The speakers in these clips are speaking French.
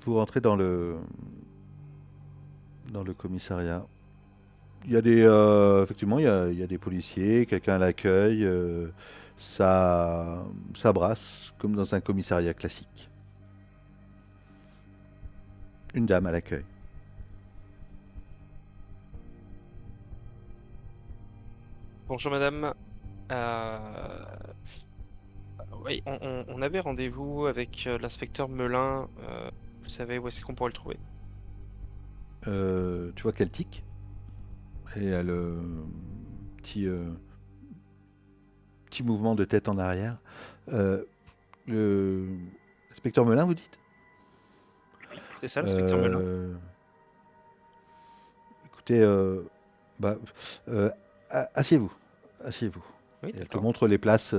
Vous rentrez dans le commissariat. Il y a effectivement, il y a des policiers, quelqu'un à l'accueil. Ça brasse comme dans un commissariat classique. Une dame à l'accueil. Bonjour madame. Euh, oui, on avait rendez-vous avec l'inspecteur Melin. Vous savez où est-ce qu'on pourrait le trouver? Tu vois qu'elle tique et elle petit petit mouvement de tête en arrière. Euh, le Inspecteur Melin, vous dites? Oui, c'est ça, l'inspecteur Melin. Euh, Écoutez, bah, euh, asseyez-vous, asseyez-vous. Oui, Et elle te d'accord. montre les places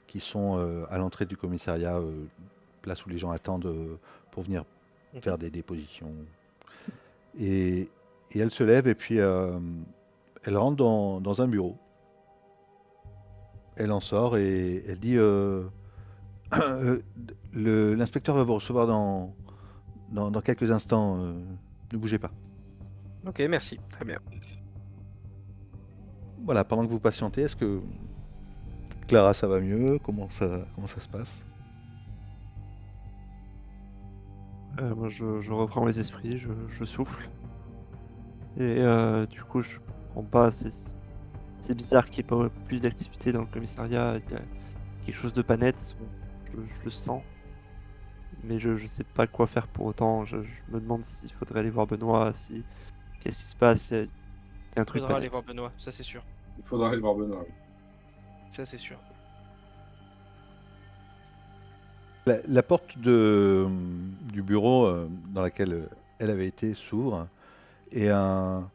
qui sont à l'entrée du commissariat, places où les gens attendent pour venir Mhm. faire des dépositions. Et, et elle se lève et puis elle rentre dans un bureau. Elle en sort et elle dit euh, l'inspecteur va vous recevoir dans quelques instants. Ne bougez pas. Ok, merci, très bien. Voilà, pendant que vous patientez, est-ce que Clara, ça va mieux? Comment ça se passe? Moi, je reprends mes esprits, je souffle. Et du coup, je comprends pas. C'est bizarre qu'il n'y ait pas plus d'activité dans le commissariat. Il y a quelque chose de pas net. Bon, je le sens. Mais je sais pas quoi faire pour autant. Je me demande s'il faudrait aller voir Benoît. Qu'est-ce qui se passe? Il y a un Il truc pas faudra aller net. voir Benoît, ça c'est sûr. Il faudra aller voir Benoît. Oui. Ça c'est sûr. La porte du bureau dans laquelle elle avait été s'ouvre et un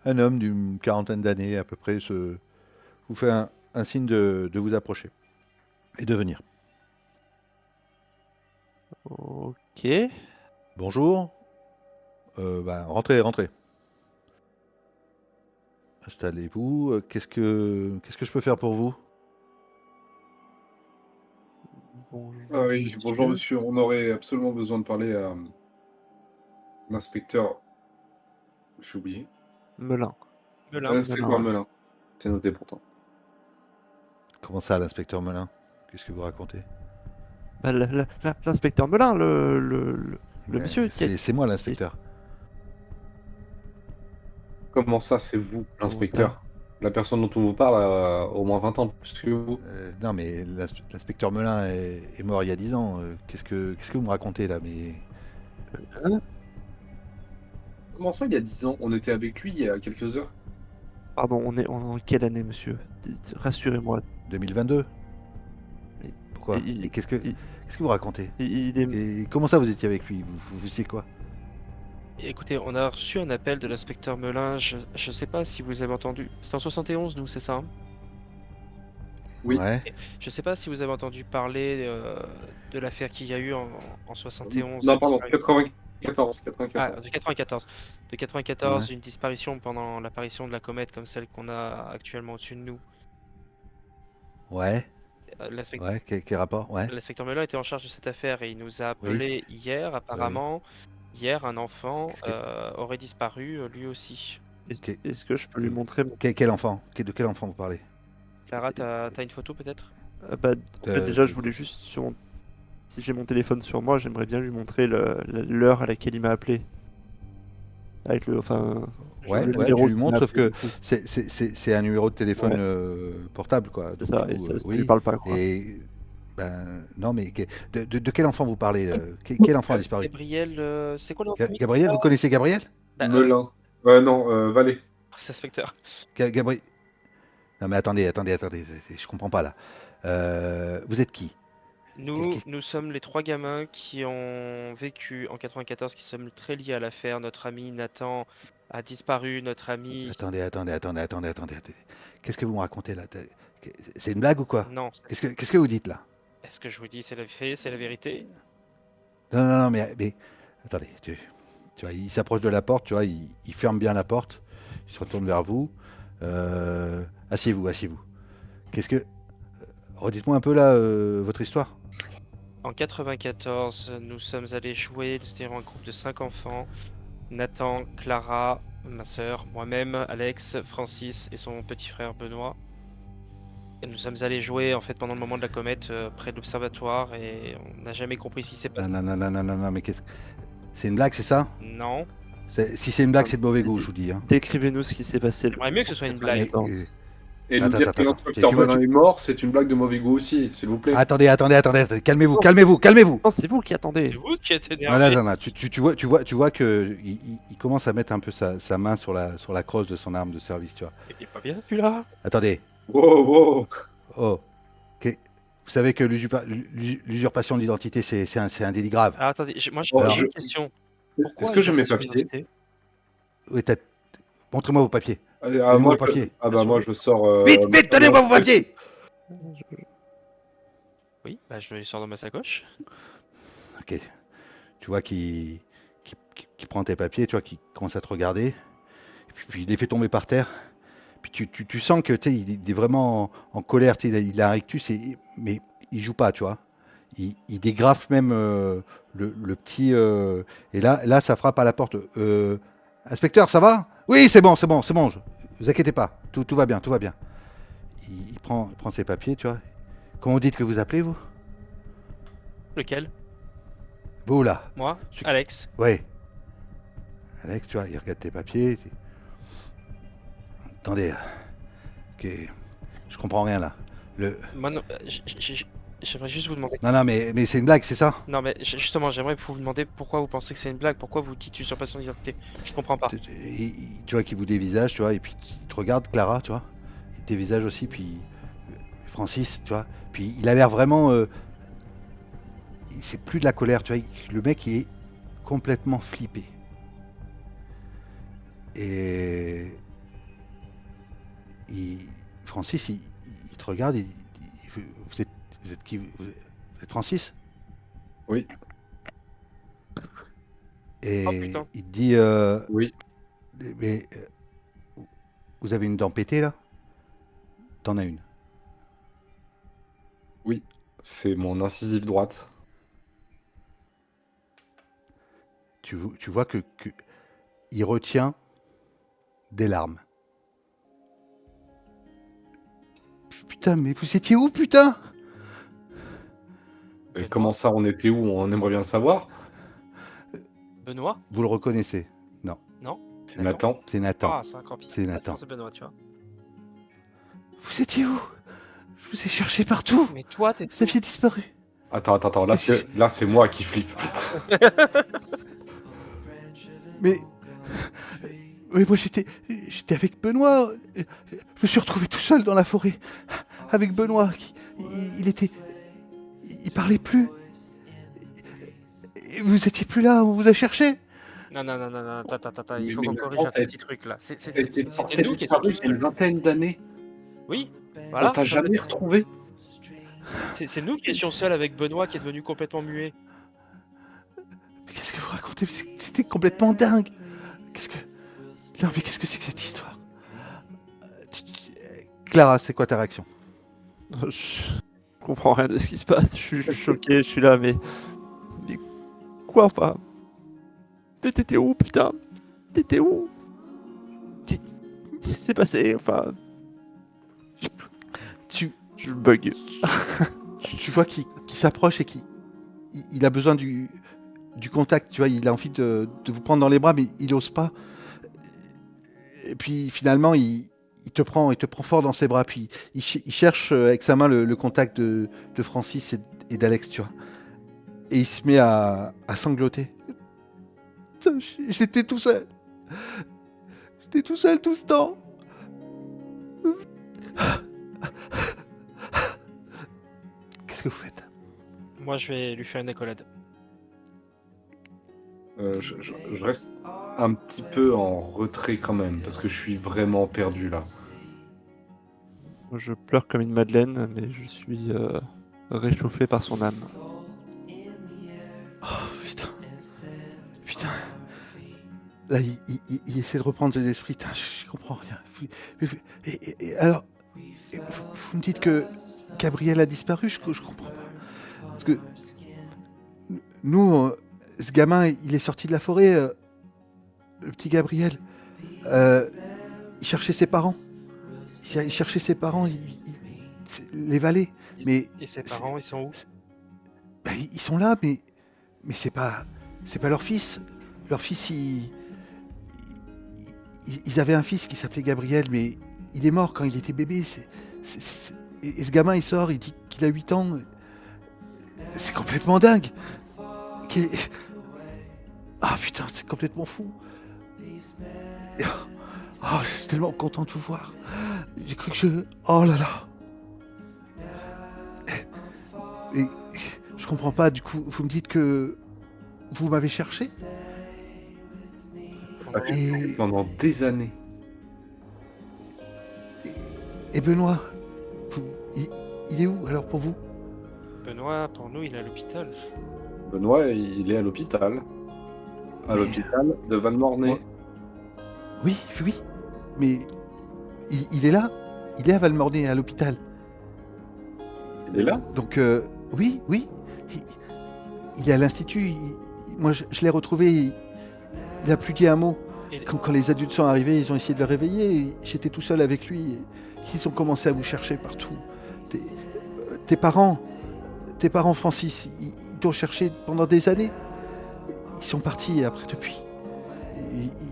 homme d'une quarantaine d'années à peu près vous fait un signe de vous approcher et de venir. Ok. Bonjour, rentrez, rentrez. Installez-vous. Qu'est-ce que je peux faire pour vous? Ah Bonjour, oui, bonjour monsieur. monsieur. On aurait absolument besoin de parler à l'inspecteur. J'ai oublié. Melun. Melin. Melun, L'inspecteur ouais. Melin. C'est noté pourtant. Comment ça, l'inspecteur Melin? Qu'est-ce que vous racontez? Bah, l'inspecteur Melun, le monsieur C'est moi qui est- l'inspecteur. Comment ça, c'est vous, Comment ça? l'inspecteur? La personne dont on vous parle a au moins 20 ans de plus que vous. Non, mais l'inspecteur Melin est mort il y a 10 ans. Qu'est-ce que vous me racontez là? Mais Hein. Comment ça, il y a 10 ans? On était avec lui il y a quelques heures. Pardon, on est en quelle année, monsieur? Rassurez-moi. 2022? Il, Pourquoi? Et il, il, qu'est-ce que vous racontez? il est... Et comment ça vous étiez avec lui? Vous savez quoi? Écoutez, on a reçu un appel de l'inspecteur Melin. Je sais pas si vous avez entendu. C'est en 71, nous, c'est ça, hein? Oui. Ouais. Je sais pas si vous avez entendu parler de l'affaire qu'il y a eu en 71 de Non, pardon, disparition. 94. Ah, 94. de 94. De Ouais. 94, une disparition pendant l'apparition de la comète comme celle qu'on a actuellement au-dessus de nous. Ouais. L'inspecteur Ouais. Quel rapport? Ouais. l'inspecteur Melun était en charge de cette affaire et il nous a Oui. appelé hier. Oui. Apparemment, hier, un enfant Qu'est-ce que... aurait disparu lui aussi. que- Est-ce que je peux lui que- montrer quel enfant? De quel enfant vous parlez? Clara, t'as une photo peut-être? Bah, en fait, De- déjà, je de- voulais juste... Si j'ai mon téléphone sur moi, j'aimerais bien lui montrer l'heure à laquelle il m'a appelé. Avec Je Ouais, le ouais, tu numéro lui qu'il m'a montres, sauf appelé, que du coup. c'est un numéro de téléphone Ouais, portable, quoi. c'est Donc, du ça, et coup, ça lui oui. parle pas, quoi. Et, ben, non, mais de quel enfant vous parlez? Quel enfant a disparu? Gabriel, c'est quoi le nom de famille? Gabriel, vous connaissez Gabriel? Bah, Melun. Non, Valais. c'est inspecteur. Gabriel. Non, mais attendez, je comprends pas là. Vous êtes qui? Nous sommes les trois gamins qui ont vécu en 94, qui sommes très liés à l'affaire. Notre ami Nathan a disparu, notre ami... Attendez. Qu'est-ce que vous me racontez là? C'est une blague ou quoi? Non, Qu'est-ce que vous dites là? est-ce que je vous dis c'est la fait, c'est la vérité? Non, mais attendez, tu vois, il s'approche de la porte, tu vois, il ferme bien la porte, il se retourne vers vous. Asseyez-vous. Qu'est-ce que. Redites-moi un peu là votre histoire. En 94, nous sommes allés jouer, c'était un groupe de 5 enfants. Nathan, Clara, ma sœur, moi-même, Alex, Francis et son petit frère Benoît. Et nous sommes allés jouer en fait pendant le moment de la comète près de l'observatoire et on n'a jamais compris ce qui s'est passé. Non, mais qu'est-ce... C'est une blague, c'est ça? Non, Si c'est une blague, c'est de mauvais goût, je vous dis. Hein. Décrivez-nous ce qui s'est passé. j'aimerais mieux que ce soit une le blague. Mais, 94. Et nous Attends, dire attends, que attends. l'inspecteur Tu vois, Melun est mort, c'est une blague de mauvais goût aussi, s'il vous plaît. Attendez, calmez-vous. Non, c'est vous qui C'est attendez. vous qui êtes Voilà, énervé. tu vois que il commence à mettre un peu sa main sur la crosse de son arme de service, tu vois. Il est pas bien celui-là. Attendez, Wow, wow. oh, vous savez que l'usurpation d'identité, c'est un délit grave. Ah, attendez, moi j'ai Alors, une question. Pourquoi Est-ce que j'ai mes usurpation papiers? d'identité Oui, montrez-moi vos papiers. Allez, Donnez-moi moi, vos papiers. moi je sors. Vite, donnez-moi vos papiers. Oui, bah je vais les sortir dans ma sacoche. Ok, tu vois qu'il prend tes papiers, tu vois qu'il commence à te regarder, et puis il les fait tomber par terre. Puis tu sens que tu sais, il est vraiment en colère, tu sais, il a un rictus, mais il joue pas, tu vois. Il dégrafe même le petit. Et là, ça frappe à la porte. Inspecteur, ça va? Oui, c'est bon. Vous inquiétez pas, tout va bien. Il prend ses papiers, tu vois. Comment vous dites que vous appelez, vous? Lequel? Vous, là. Moi? Celui- Alex. Ouais. Alex, tu vois, il regarde tes papiers. Attendez. Ok. Je comprends rien, là. Moi, non, j'aimerais juste vous demander. Non, mais c'est une blague, c'est ça? Non, mais justement, j'aimerais vous demander pourquoi vous pensez que c'est une blague, pourquoi vous dites usurpation d'identité. Je comprends pas. Tu vois qu'il vous dévisage, tu vois, et puis il te regarde, Clara, tu vois. Il te dévisage aussi, puis Francis, tu vois. Puis il a l'air vraiment. C'est plus de la colère, tu vois. Le mec il est complètement flippé. Et. Francis, il te regarde, vous êtes qui? Vous êtes Francis? Oui. Et Oh, putain. il te dit. Oui. Mais. Vous avez une dent pétée, là? T'en as une. Oui. C'est mon incisive droite. Tu vois que il retient des larmes. Putain, mais vous étiez où, putain? Et comment ça, on était où? On aimerait bien le savoir. Benoît? Vous le reconnaissez? Non, C'est Nathan. c'est Nathan. Ah, c'est encore pire. C'est Nathan. C'est Benoît, tu vois. Vous étiez où? Je vous ai cherché partout. Mais toi, t'es. Vous aviez disparu. Attends. Là, c'est moi qui flippe. Mais moi j'étais avec Benoît. Je me suis retrouvé tout seul dans la forêt avec Benoît. Il parlait plus. Et vous étiez plus là. On vous a cherché. Non, attends, il Mais- faut mais qu'on Nathan, corrige un t'as- petit truc là. C'était C'était nous qui étions disparu tous il y a une seuls. vingtaine d'années. Oui, On voilà. t'a jamais retrouvé. C'est nous qui étions seuls avec Benoît qui est devenu complètement muet. Mais qu'est-ce que vous racontez? C'était complètement dingue. Non, mais qu'est-ce que c'est que cette histoire? Clara, c'est quoi ta réaction? Je comprends rien de ce qui se passe. Je suis choqué, je suis là, mais quoi, enfin? Mais t'étais où, putain? T'étais où? Qu'est-ce qui s'est passé? Enfin, je bug. Tu vois qu'il s'approche et qu'il a besoin du contact, tu vois, il a envie de vous prendre dans les bras, mais il n'ose pas. Et puis finalement, il te prend fort dans ses bras, puis il cherche avec sa main le contact de Francis et d'Alex, tu vois. Et il se met à sangloter. Putain, j'étais tout seul. J'étais tout seul tout ce temps. Qu'est-ce que vous faites? Moi, je vais lui faire une accolade. Je reste un petit peu en retrait quand même, parce que je suis vraiment perdu là. Je pleure comme une madeleine, mais je suis réchauffé par son âme. Oh putain. Là, il essaie de reprendre ses esprits. Putain, je comprends rien. Et alors, vous me dites que Gabriel a disparu? Je comprends pas. Parce que nous, ce gamin, il est sorti de la forêt, le petit Gabriel. Il cherchait ses parents. Il cherchait ses parents, les valets. Mais Et ses c'est- parents, ils sont où? c'est- ben, ils sont là, mais c'est pas leur fils. Leur fils, ils avaient un fils qui s'appelait Gabriel, mais il est mort quand il était bébé. Et ce gamin, il sort, il dit qu'il a 8 ans. C'est complètement dingue. Qu'est- Ah putain, c'est complètement fou. Oh, je suis tellement content de vous voir. J'ai cru que je... Oh là là. Et je comprends pas, du coup, vous me dites que vous m'avez cherché et, Pendant des années. et Benoît, il est où alors pour vous? Benoît, pour nous, il est à l'hôpital. Benoît, il est à l'hôpital. À l'hôpital de Valmornay. Ouais. Oui, oui, mais il est là. Il est à Valmornay, à l'hôpital. Il est là? Donc, oui, oui. Il est à l'institut. Moi, je l'ai retrouvé. Il a plus dit un mot. Et- Quand les adultes sont arrivés, ils ont essayé de le réveiller. J'étais tout seul avec lui. Ils ont commencé à vous chercher partout. Tes parents, Francis, ils t'ont cherché pendant des années. Ils sont partis après depuis.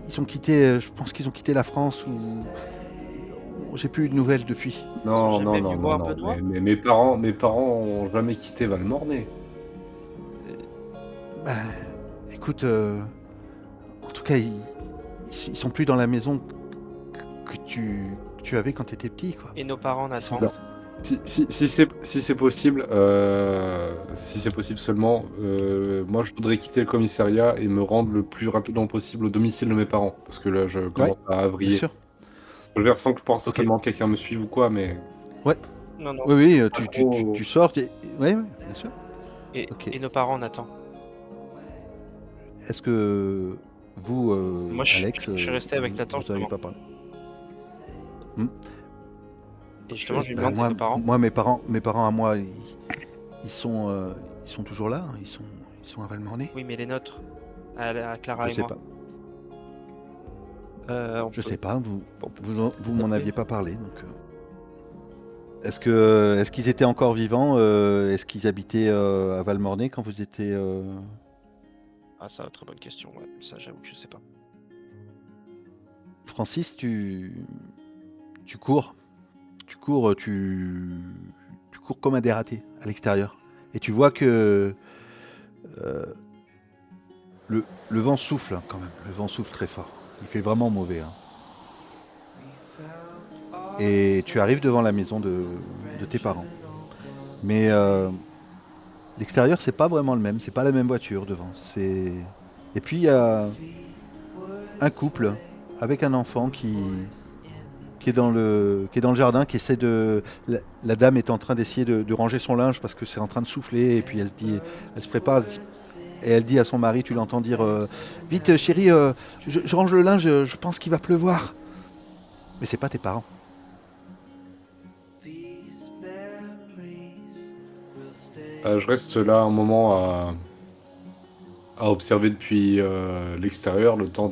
Ils ont quitté, je pense qu'ils ont quitté la France ou j'ai plus eu de nouvelles depuis. sont Non, jamais non, venus non, voir non, non. Benoît? Mais mes parents ont jamais quitté Valmornay. Ben, écoute, en tout cas, ils sont plus dans la maison que tu avais quand tu étais petit, quoi. Et nos parents, Ils sont Nathan? partis. Si c'est possible, seulement, moi je voudrais quitter le commissariat et me rendre le plus rapidement possible au domicile de mes parents. Parce que là, je commence à Bien vriller. sûr. Je le verrai sans que forcément quelqu'un me suive ou quoi, mais Non, non. Oui, oui, trop- tu sors. Oui, bien sûr. Et, Ok. et nos parents, Nathan? Est-ce que vous, Moi, Alex, je suis resté avec vous Nathan, n'avez justement. pas parlé? Et justement, je lui Ben, demande de nos parents. moi, mes parents à moi, ils sont toujours là. Ils sont à Valmornay. Oui, mais les nôtres. À Clara Je et sais moi. pas. On Je peut- sais pas. Vous on peut m'en s'appeler. aviez pas parlé, donc. Est-ce qu'ils étaient encore vivants? Est-ce qu'ils habitaient à Valmornay quand vous étiez? Ah, ça, très bonne question. Ouais, ça, j'avoue que je sais pas. Francis, tu cours. Tu cours, tu cours comme un dératé à l'extérieur. Et tu vois que euh, le vent souffle hein, quand même. Le vent souffle très fort. Il fait vraiment mauvais. Hein. Et tu arrives devant la maison de tes parents. Mais l'extérieur, c'est pas vraiment le même. C'est pas la même voiture devant. Et puis il y a un couple avec un enfant qui est dans le jardin, qui essaie de... La dame est en train d'essayer de ranger son linge parce que c'est en train de souffler et puis elle se prépare et elle dit à son mari, tu l'entends dire vite chérie, je range le linge, je pense qu'il va pleuvoir. Mais c'est pas tes parents. je reste là un moment à observer depuis l'extérieur le temps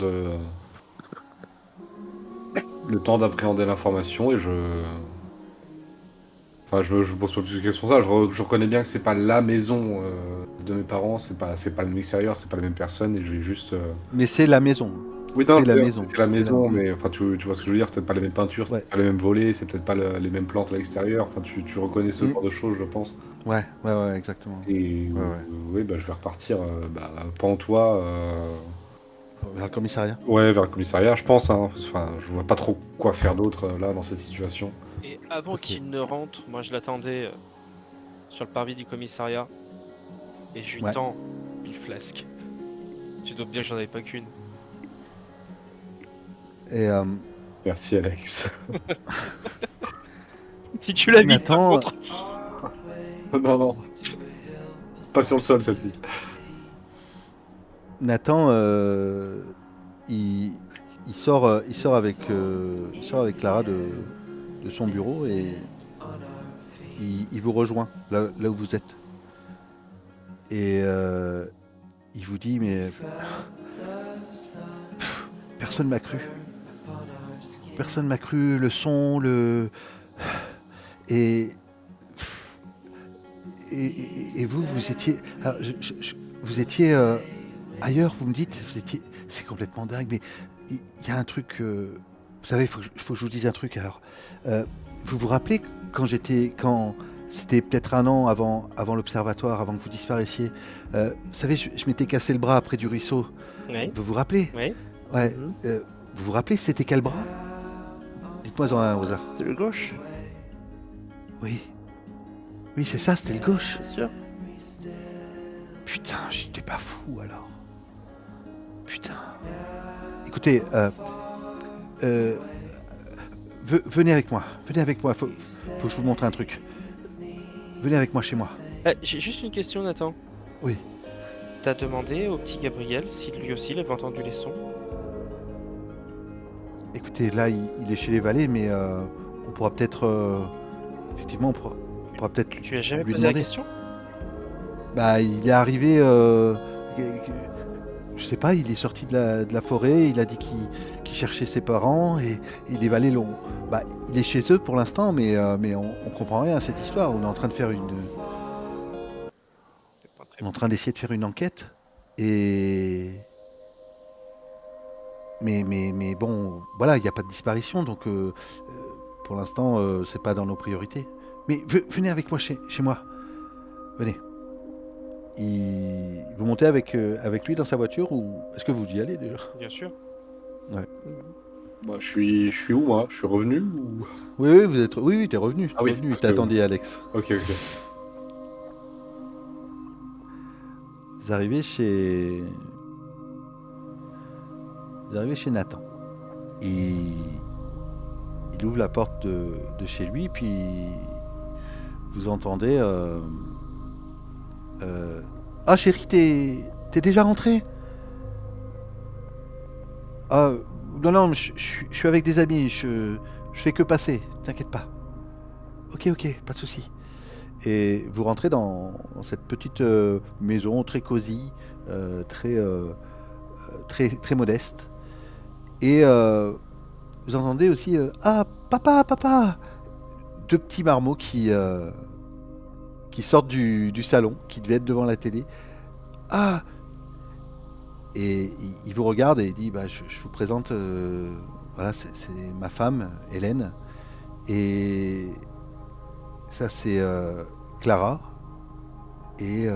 d'appréhender l'information et enfin, je me pose pas plus de questions que ça. Je reconnais bien que c'est pas la maison de mes parents, c'est pas le même extérieur, c'est pas la même personne et je vais juste. Mais c'est la maison. Oui, non, C'est la maison. c'est la maison, mais enfin, tu vois ce que je veux dire, c'est peut-être pas les mêmes peintures, c'est Ouais. peut-être pas les mêmes volets, c'est peut-être pas les mêmes plantes à l'extérieur. Enfin, tu reconnais ce genre de choses, je pense. Ouais, exactement. Et Ouais. oui, bah, je vais repartir pantois. Vers le commissariat. Ouais, vers le commissariat, je pense. Hein. Enfin, je vois pas trop quoi faire d'autre là dans cette situation. Et avant Ok. qu'il ne rentre, moi, je l'attendais sur le parvis du commissariat. Et je lui Ouais. tends une flasque. Tu dois bien que j'en avais pas qu'une. Et Merci, Alex. Si tu l'as mis, par Nathan, contre. Non. Pas sur le sol, celle-ci. Nathan, il sort avec Clara de son bureau et il vous rejoint là où vous êtes. Et il vous dit, mais personne m'a cru. Personne m'a cru, le son, et, et vous, vous étiez, alors, vous étiez ailleurs, vous me dites, vous étiez, c'est complètement dingue, mais il y a un truc, vous savez, faut que je vous dise un truc. Alors, vous vous rappelez quand c'était peut-être un an avant l'observatoire, avant que vous disparaissiez, vous savez, je m'étais cassé le bras près du ruisseau. Oui, Vous vous rappelez? oui. Ouais. Mhm. Vous vous rappelez, c'était quel bras? Dites-moi en un, Rosa. C'était le gauche, Oui. Oui, c'est ça, c'était le gauche. c'est sûr. Putain, j'étais pas fou alors. Putain. Écoutez, venez avec moi. Venez avec moi. Faut que je vous montre un truc. Venez avec moi chez moi. J'ai juste une question, Nathan. Oui. T'as demandé au petit Gabriel si lui aussi il avait entendu les sons? Écoutez, là, il est chez les valets, mais on pourra peut-être. Effectivement, on pourra peut-être Tu lui as jamais lui posé la demander. question? Bah, il est arrivé. Je sais pas, il est sorti de la forêt, il a dit qu'il cherchait ses parents et les valets l'ont. Bah, il est chez eux pour l'instant, mais on comprend rien à cette histoire. On est en train de faire C'est pas très on est en train d'essayer de faire une enquête. Et. Mais bon, voilà, il n'y a pas de disparition, donc pour l'instant, c'est pas dans nos priorités. Mais venez avec moi chez moi. Venez. Vous montez avec lui dans sa voiture ou est-ce que vous y allez déjà? bien sûr. Bah, je suis où, moi? Je suis revenu ou... Oui, vous êtes. Oui, t'es revenu. Ah oui, Revenu. parce T'as que- attendu Alex. Ok. Vous arrivez chez. Vous arrivez chez Nathan. Il ouvre la porte de chez lui, puis vous entendez. Ah chérie, t'es déjà rentré? Ah non, je suis avec des amis, je fais que passer, t'inquiète pas. Ok, pas de souci. Et vous rentrez dans cette petite maison très cosy, très modeste. Et vous entendez aussi ah papa, deux petits marmots qui sortent du salon, qui devaient être devant la télé. Ah. Et il vous regarde et il dit bah, je vous présente, voilà, c'est ma femme, Hélène. Et ça, c'est Clara et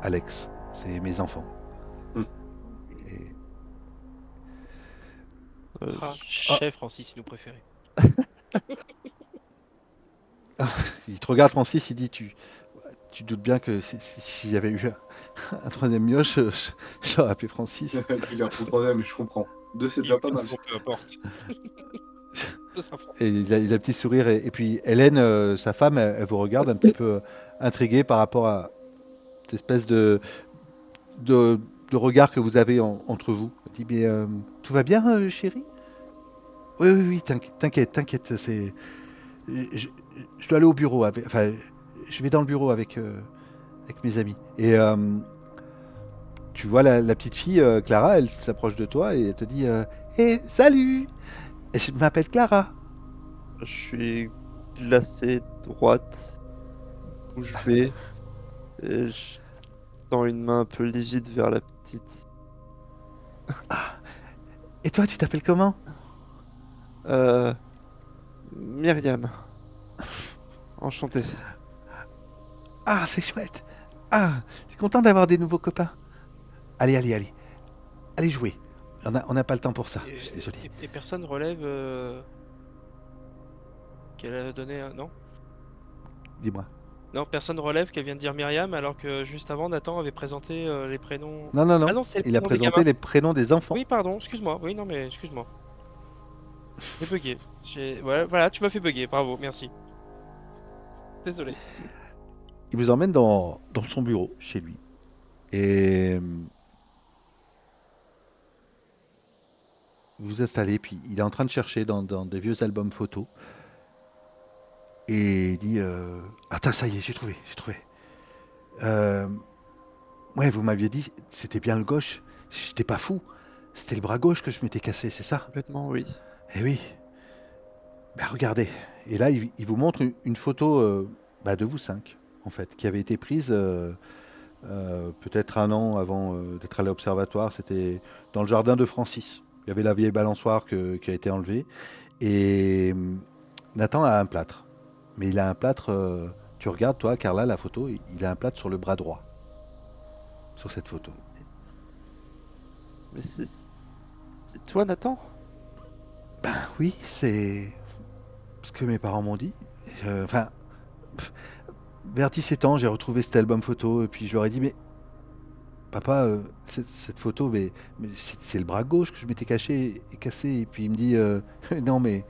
Alex. C'est mes enfants. Hmm. Et- Ah, chef Francis, il nous préférait. il te regarde, Francis, il dit tu doutes bien que s'il y avait eu un troisième mioche, j'aurais appelé Francis. Il a pour troisième, mais je comprends. Deux, c'est déjà pas mal. Bon, peu importe. Ça sera franc. Et il a un petit sourire. Et puis Hélène, sa femme, elle vous regarde un petit peu intriguée par rapport à cette espèce de regard que vous avez entre vous. Elle dit mais tout va bien, chérie? Oui, t'inquiète. Je, je dois aller au bureau. Enfin, je vais dans le bureau avec mes amis. Et tu vois la petite fille, Clara, elle s'approche de toi et elle te dit Hé, salut! Et je m'appelle Clara. Je suis glacé, droite, bouche bée, et je tends une main un peu livide vers la petite. Et toi, tu t'appelles comment? Myriam. Enchanté. Ah, c'est chouette. Ah, je suis content d'avoir des nouveaux copains. Allez. Allez jouer. On n'a pas le temps pour ça. Je suis désolé. Et personne relève qu'elle a donné un... Non? Dis-moi. Non, personne relève qu'elle vient de dire Myriam alors que juste avant Nathan avait présenté les prénoms. Non. Ah non, c'est le Il a prénom des présenté gamins. les prénoms des enfants. Oui, pardon, excuse-moi. Oui, non, mais excuse-moi. J'ai bugué. Ouais, voilà, tu m'as fait bugger, bravo, merci. Désolé. Il vous emmène dans son bureau, chez lui. Et vous vous installez, puis il est en train de chercher dans des vieux albums photos. Et il dit attends, ça y est, j'ai trouvé. Ouais, vous m'aviez dit, c'était bien le gauche. J'étais pas fou. C'était le bras gauche que je m'étais cassé, c'est ça? Complètement, oui. Eh oui. Bah regardez. Et là, il vous montre une photo de vous cinq, en fait, qui avait été prise peut-être un an avant d'être allé à l'observatoire. C'était dans le jardin de Francis. Il y avait la vieille balançoire qui a été enlevée. Et Nathan a un plâtre. Mais il a un plâtre. Tu regardes, toi, Carla, la photo, il a un plâtre sur le bras droit, sur cette photo. Mais c'est toi, Nathan? Oui, c'est ce que mes parents m'ont dit. Enfin, vers 17 ans, j'ai retrouvé cet album photo. Et puis je leur ai dit, mais papa, cette photo, mais c'est le bras gauche que je m'étais caché et cassé. Et puis il me dit, non, mais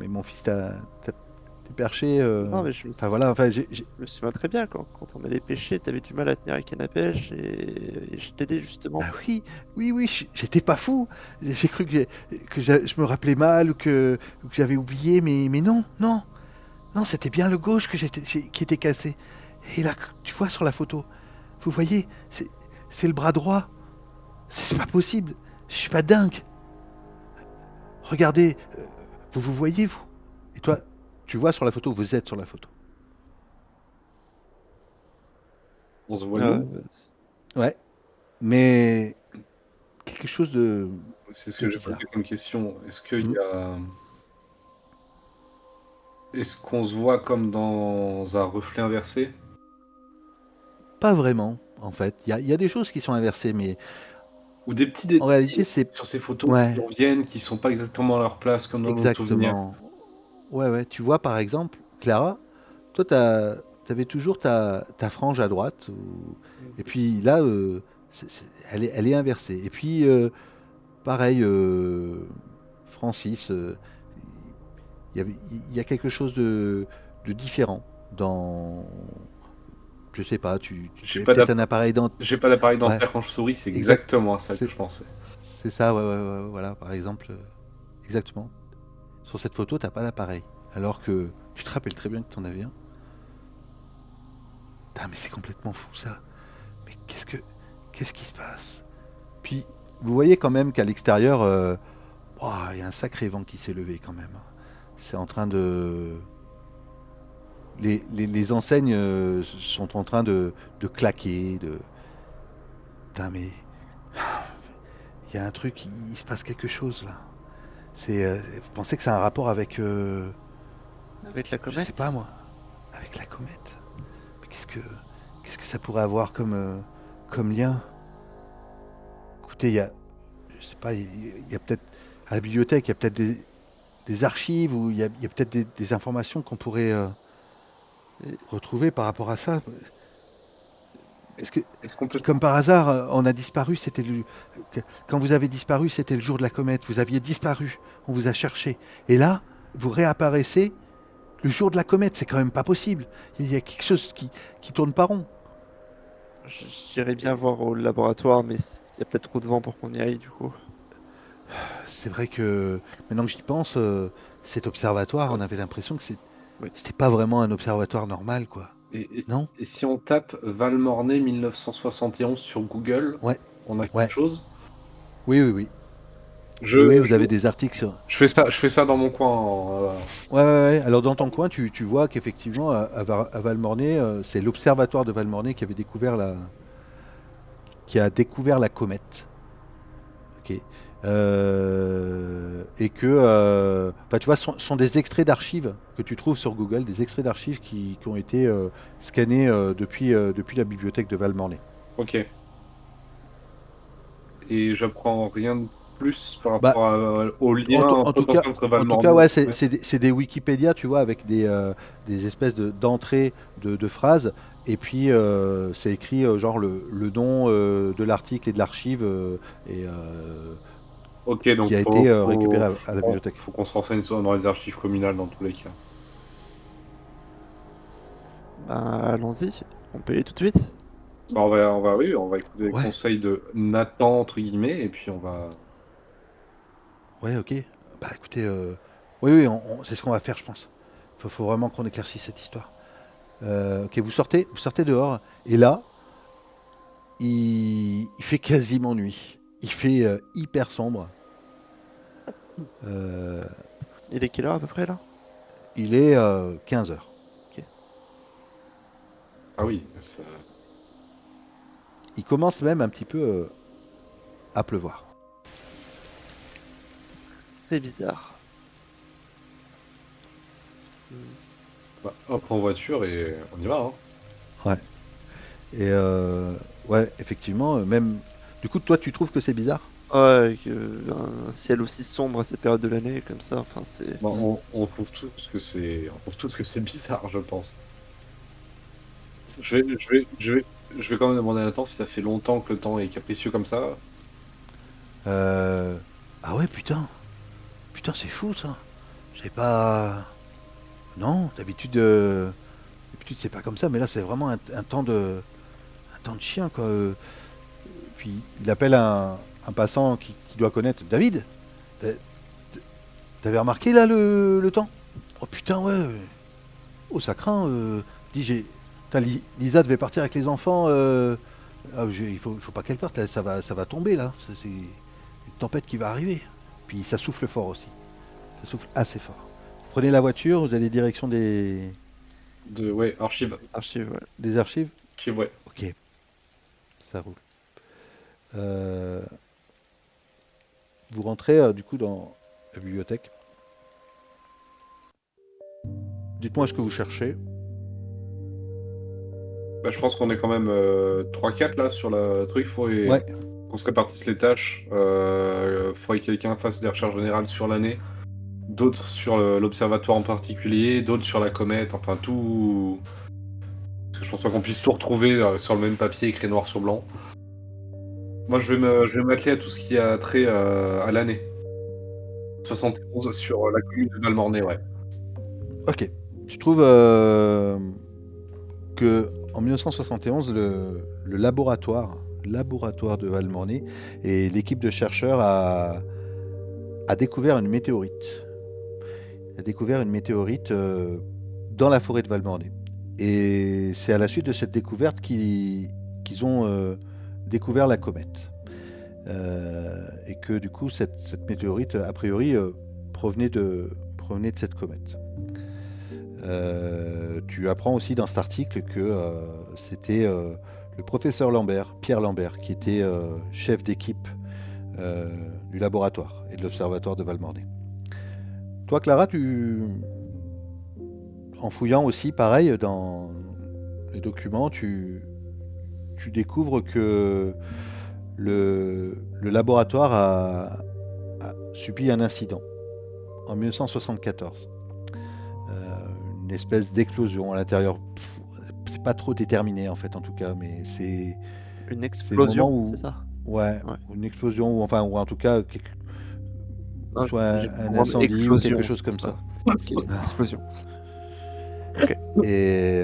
mon fils, t'es perché. Non, mais je me Enfin voilà, enfin, je me souviens très bien, quand on allait pêcher, t'avais du mal à tenir la canne à pêche et je t'aidais justement. bah oui, j'étais pas fou. J'ai cru je me rappelais mal ou que j'avais oublié, mais non, non, non, c'était bien le gauche qui était cassé. Et là, tu vois sur la photo, vous voyez, c'est le bras droit. C'est pas possible. Je suis pas dingue. Regardez, vous voyez, vous. Et toi, tu vois sur la photo, vous êtes sur la photo. On se voit Ah ouais, nous. Ouais. Mais quelque chose C'est ce de que j'ai posé bizarre. comme question. Hmm. Est-ce qu'on se voit comme dans un reflet inversé? Pas vraiment, en fait. Il y a des choses qui sont inversées, mais Ou des petits en détails réalité, c'est... sur ces photos qui Ouais, reviennent, qui sont pas exactement à leur place comme dans nos souvenirs? exactement. Ouais. Tu vois, par exemple, Clara, toi, t'avais toujours ta frange à droite. Et Mhm. puis là, elle est inversée. Et puis, pareil, Francis, il y a quelque chose de différent dans... Je sais pas, tu J'ai avais pas peut-être d'app- un appareil dans... j'ai pas d'appareil Ouais, dentaire quand je souris, c'est exact. exactement à ça que C'est je pensais. c'est ça, ouais, voilà, par exemple. Exactement. Sur cette photo, t'as pas d'appareil. Alors que tu te rappelles très bien que t'en avais un. Putain, mais c'est complètement fou ça. Mais qu'est-ce qui se passe? Puis, vous voyez quand même qu'à l'extérieur, ouah, il y a un sacré vent qui s'est levé quand même. C'est en train de... Les enseignes sont en train de claquer. Putain, mais il y a un truc, il se passe quelque chose là. Vous pensez que c'est un rapport avec... Avec la je sais pas comète? moi. Avec la comète. Mais qu'est-ce que ça pourrait avoir comme lien? Écoutez, je sais pas, il y a peut-être à la bibliothèque, il y a peut-être des archives ou il y a peut-être des informations qu'on pourrait Et- retrouver par rapport à ça. Est-ce que, Est-ce qu'on peut... puis comme par hasard, on a disparu, quand vous avez disparu, c'était le jour de la comète. Vous aviez disparu, on vous a cherché. Et là, vous réapparaissez le jour de la comète. C'est quand même pas possible. Il y a quelque chose qui tourne pas rond. J'irais bien voir au laboratoire, mais il y a peut-être trop de vent pour qu'on y aille du coup. C'est vrai que maintenant que j'y pense, cet observatoire, on avait l'impression que Oui. c'était pas vraiment un observatoire normal, quoi. Et, et- Non? et si on tape Valmornay 1971 sur Google, Ouais, on a quelque ouais. chose? Oui. Je, Oui, vous je, avez des articles sur. je fais ça dans mon coin. Ouais. Alors dans ton coin, tu vois qu'effectivement, à Valmornay, c'est l'observatoire de Valmornay qui a découvert la comète. Ok. Et que, enfin, tu vois, sont des extraits d'archives que tu trouves sur Google, des extraits d'archives qui ont été scannés depuis la bibliothèque de Valmornay. Ok. Et j'apprends rien de plus par Bah, rapport au En, tout lien en tout cas, potentiel entre en tout Valmornay cas, et ouais, la c'est comète. des Wikipédia, tu vois, avec des espèces d'entrées de phrases. Et puis, c'est écrit genre le nom de l'article et de l'archive et Ok, donc qui a été récupéré à la bibliothèque. faut qu'on se renseigne dans les archives communales dans tous les cas. Ben allons-y, on peut y aller tout de suite. Bah, oui, on va écouter les Ouais, conseils de Nathan, entre guillemets, et puis on va... ouais, ok. Bah écoutez, oui, c'est ce qu'on va faire, je pense. Faut vraiment qu'on éclaircisse cette histoire. Ok, vous sortez dehors. Et là, il fait quasiment nuit. Il fait hyper sombre. Euh, Il est quelle heure à peu près là? il est 15 heures. Ah oui, Il commence même un petit peu à pleuvoir. C'est bizarre. bah, hop en voiture et on y va. Hein. Ouais. Et ouais, effectivement, même. Du coup, toi, tu trouves que c'est bizarre? Ouais, un ciel aussi sombre à cette période de l'année, comme ça, enfin, c'est. Bon, on trouve tous que c'est bizarre, je pense. Je vais quand même demander à Nathan si ça fait longtemps que le temps est capricieux comme ça. Euh, Ah ouais, putain. Putain, c'est fou ça. J'ai pas. Non, d'habitude c'est pas comme ça, mais là c'est vraiment un temps de chien quoi. Puis il appelle un passant qui doit connaître. David, t'a- t'avais remarqué là le temps? Oh putain ouais. Oh ça craint. Dis putain, Lisa devait partir avec les enfants. Il faut pas qu'elle parte. Là, ça va tomber là. C'est une tempête qui va arriver. Puis ça souffle fort aussi. Ça souffle assez fort. Vous prenez la voiture, vous allez direction Ouais, archive. Archive, ouais. des archives. Archive, ouais. Ok, ça roule. Euh, Vous rentrez du coup dans la bibliothèque. Dites-moi ce que vous cherchez. Bah, je pense qu'on est quand même 3-4 là sur le truc. Ouais, Qu'on se répartisse les tâches. Faudrait que quelqu'un fasse des recherches générales sur l'année. D'autres sur l'observatoire en particulier. D'autres sur la comète. Enfin, tout. Parce que je pense pas qu'on puisse tout retrouver sur le même papier écrit noir sur blanc. Moi, je vais m'atteler à tout ce qui a trait à l'année. 71 sur la commune de Valmornay, ouais. ok. Tu trouves que en 1971, le laboratoire de Valmornay et l'équipe de chercheurs a découvert une météorite. A découvert une météorite dans la forêt de Valmornay. Et c'est à la suite de cette découverte qu'ils ont découvert la comète. Et que du coup, cette météorite, a priori, provenait de cette comète. Tu apprends aussi dans cet article que c'était le professeur Lambert, Pierre Lambert, qui était chef d'équipe du laboratoire et de l'observatoire de Valmornay. Toi, Clara, en fouillant aussi, pareil, dans les documents, tu découvres que le laboratoire a subi un incident en 1974. Une espèce d'explosion à l'intérieur. C'est pas trop déterminé en fait en tout cas, mais c'est Une le explosion, moment où c'est ça? ouais, Ouais. une explosion ou enfin ou en tout cas Ah, soit j'ai un compris incendie ou explosion, quelque chose c'est comme pour ça. Ok, explosion. Ok. Et,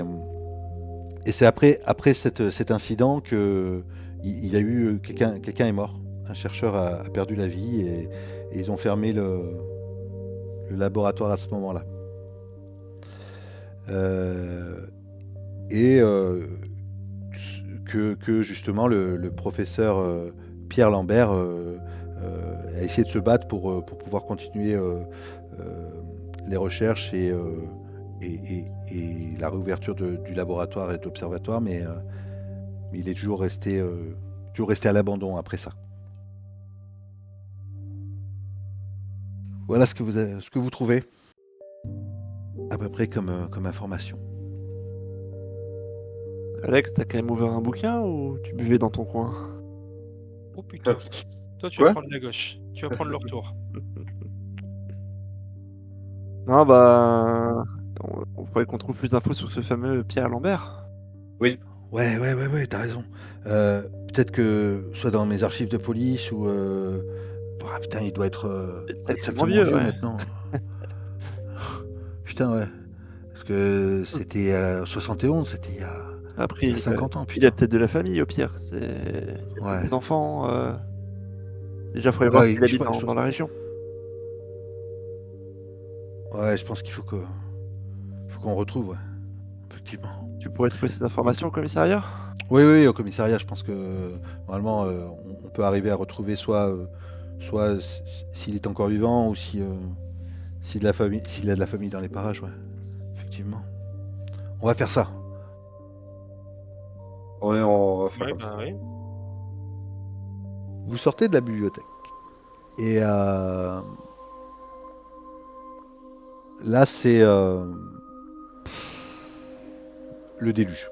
et c'est après cet incident que il y a eu quelqu'un est mort. Un chercheur a perdu la vie et ils ont fermé le laboratoire à ce moment-là. Euh, et que justement le professeur Pierre Lambert a essayé de se battre pour pouvoir continuer les recherches et la réouverture du laboratoire et de l'observatoire, mais il est toujours resté à l'abandon après ça. Voilà ce que vous trouvez à peu près comme information. Alex, t'as quand même ouvert un bouquin ou tu buvais dans ton coin? Oh putain. Toi, tu vas Quoi? prendre la gauche. Tu vas prendre le retour. Non, bah. On pourrait qu'on trouve plus d'infos sur ce fameux Pierre Lambert. Oui. Ouais, t'as raison. Peut-être que soit dans mes archives de police ou putain, il doit être Sacrément sacrément vieux, vieux ouais. maintenant. Putain, ouais. Parce que c'était 71, c'était Après, il y a 50 ans, il a putain. peut-être de la famille au pire. Il a peut-être Ouais. des enfants. Déjà, il faudrait voir Ouais, s'il habite dans la région. ouais, je pense faut qu'on retrouve, ouais. Effectivement. Tu pourrais trouver ces Et- informations au commissariat? Oui, oui, au commissariat, je pense que normalement, on peut arriver à retrouver soit s'il est encore vivant ou si de la famille, s'il a de la famille dans les parages, ouais. Effectivement. On va faire ça. Ouais, on va faire Ouais, comme ça. bah oui. Vous sortez de la bibliothèque. Et là, c'est le déluge.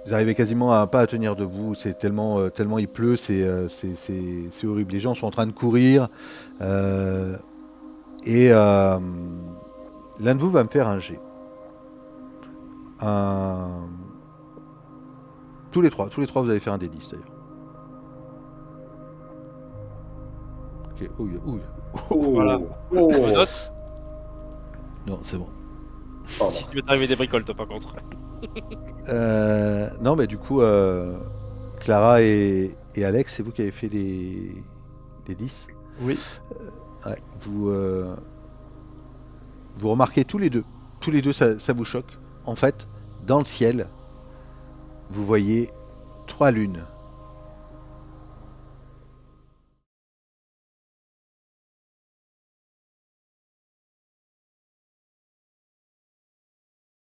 Vous arrivez quasiment à pas à tenir debout. C'est tellement il pleut, c'est horrible. Les gens sont en train de courir. euh, et l'un de vous va me faire un jet. Un... tous les trois, vous allez faire un D10 d'ailleurs. Ok, ouille, ouille. Voilà. Oh. Je me note. Non, c'est bon. Pardon. Si tu m'est arrivé des bricoles, toi, par contre. Non, mais du coup, Clara et Alex, c'est vous qui avez fait les 10. Oui. Ouais, vous remarquez tous les deux, ça vous choque. En fait, dans le ciel, vous voyez 3 lunes